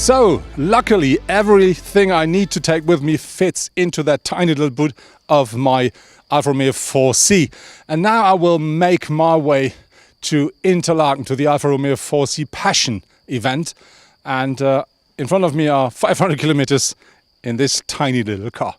So, luckily, everything I need to take with me fits into that tiny little boot of my Alfa Romeo 4C. And now I will make my way to Interlaken, to the Alfa Romeo 4C Passion event. And in front of me are 500 kilometers in this tiny little car.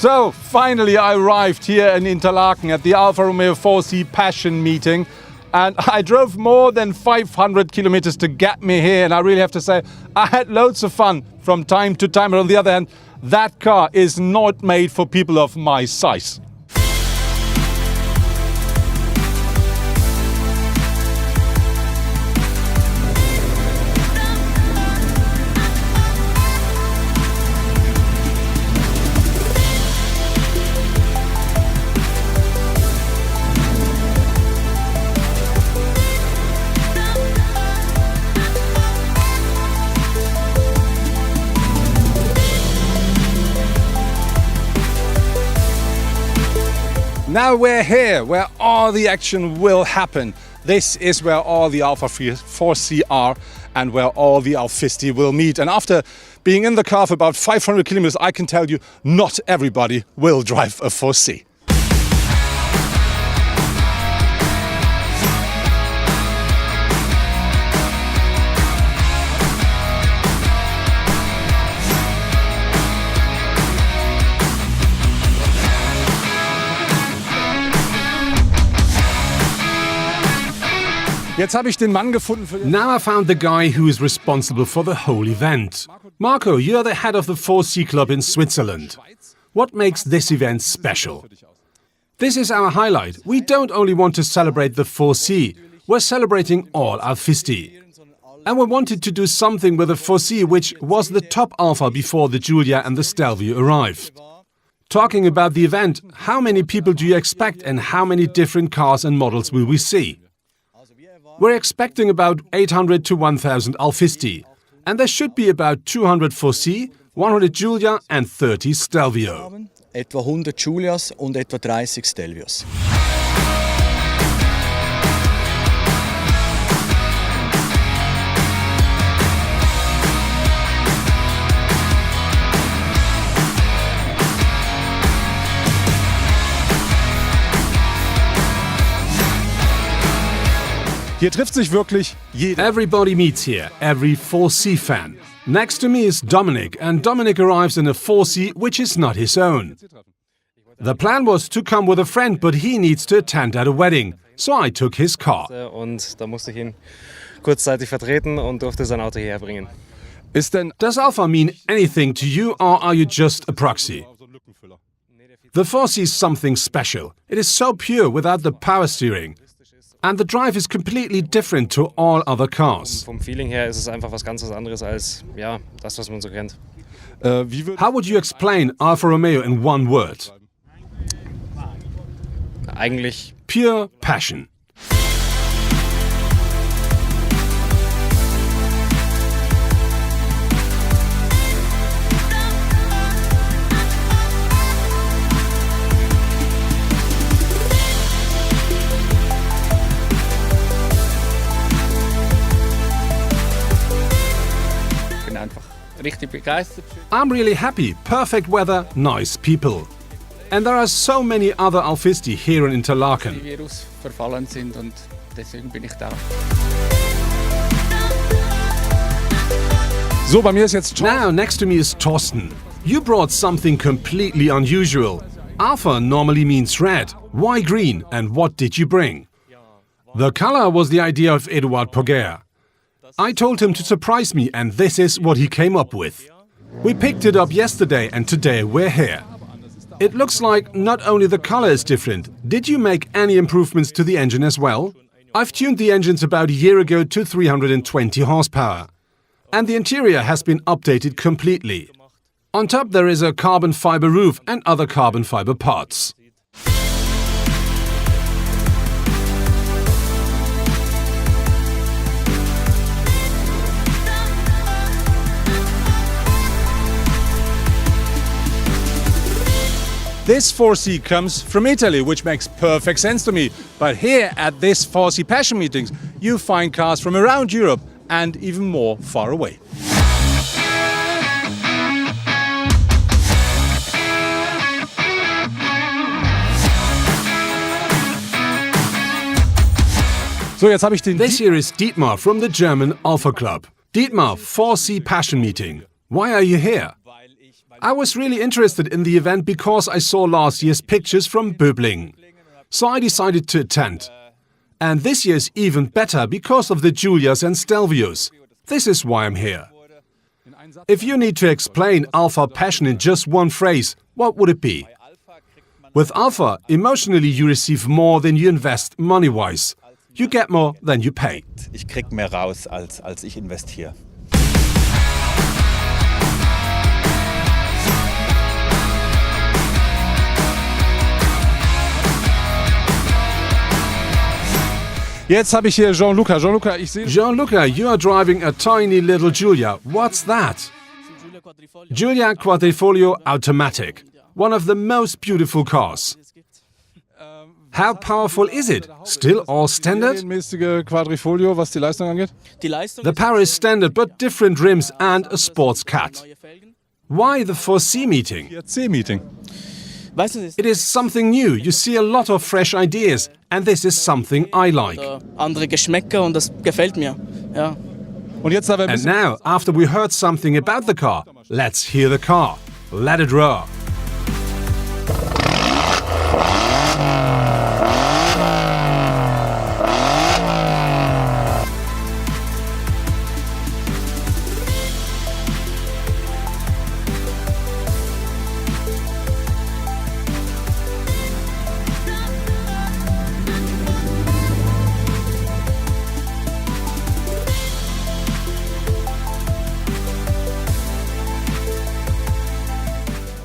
So finally I arrived here in Interlaken at the Alfa Romeo 4C Passion Meeting, and I drove more than 500 kilometers to get me here, and I really have to say I had loads of fun from time to time, but on the other hand, that car is not made for people of my size. Now we're here, where all the action will happen. This is where all the Alfa 4C are and where all the Alfisti will meet. And after being in the car for about 500 kilometers, I can tell you, not everybody will drive a 4C. Now I found the guy who is responsible for the whole event. Marco, you're the head of the 4C club in Switzerland. What makes this event special? This is our highlight. We don't only want to celebrate the 4C, we're celebrating all Alfisti. And we wanted to do something with the 4C, which was the top Alfa before the Giulia and the Stelvio arrived. Talking about the event, how many people do you expect and how many different cars and models will we see? We're expecting about 800 to 1000 Alfisti, and there should be about 200 4C, 100 Giulia and 30 Stelvio. Etwa 100 Giulias und etwa 30 Stelvios. Hier trifft sich wirklich jeder. Everybody meets here, every 4C fan. Next to me is Dominik, and Dominik arrives in a 4C which is not his own. The plan was to come with a friend, but he needs to attend at a wedding, so I took his car. Und da musste ich ihn kurzzeitig vertreten und durfte sein Auto hierher bringen. Does Alfa mean anything to you, or are you just a proxy? The 4C is something special. It is so pure without the power steering. And the drive is completely different to all other cars. Vom Feeling her ist es einfach was ganz anderes als das, was man so kennt. How would you explain Alfa Romeo in one word? Eigentlich pure passion. richtig begeistert. I'm really happy. Perfect weather, nice people. And there are so many other Alfisti here in Interlaken. Die Virus verfallen sind und deswegen bin ich da. So, bei mir ist jetzt Thorsten. Now next to me is Thorsten. You brought something completely unusual. Alpha normally means red. Why green? And what did you bring? The color was the idea of Eduard Poguer. I told him to surprise me, and this is what he came up with. We picked it up yesterday, and today we're here. It looks like not only the color is different. Did you make any improvements to the engine as well? I've tuned the engines about a year ago to 320 horsepower. And the interior has been updated completely. On top there is a carbon fiber roof and other carbon fiber parts. This 4C comes from Italy, which makes perfect sense to me. But here at this 4C Passion Meetings, you find cars from around Europe and even more far away. So, jetzt habe ich den This here is Dietmar from the German Alpha Club. Dietmar, 4C Passion Meeting. Why are you here? I was really interested in the event because I saw last year's pictures from Böbling. So I decided to attend. And this year's even better because of the Giulias and Stelvios. This is why I'm here. If you need to explain Alpha Passion in just one phrase, what would it be? With Alpha, emotionally you receive more than you invest money-wise. You get more than you pay. Ich krieg mehr raus, als ich investiere. Jetzt habe ich hier Jean-Luca. Jean-Luca, ich sehe... Jean-Luca, you are driving a tiny little Giulia. What's that? Giulia Quadrifoglio Automatic. One of the most beautiful cars. How powerful is it? Still all standard? Mäßige Quadrifoglio, was die Leistung angeht. The power is standard, but different rims and a sports cat. Why the 4C meeting? 4C Meeting. It is something new. You see a lot of fresh ideas, and this is something I like. Andere Geschmäcker und das gefällt mir. Ja. Und jetzt aber And now, after we heard something about the car, let's hear the car. Let it roar.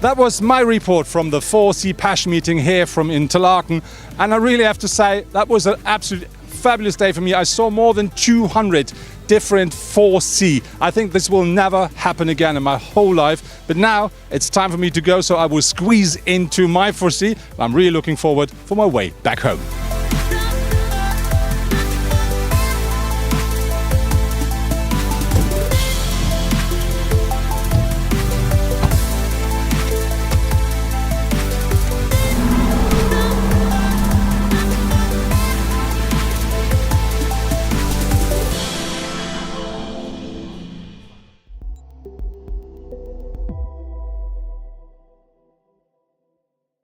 That was my report from the 4C Passion Meeting here from Interlaken, and I really have to say that was an absolute fabulous day for me. I saw more than 200 different 4C. I think this will never happen again in my whole life, but now it's time for me to go, so I will squeeze into my 4C. I'm really looking forward for my way back home.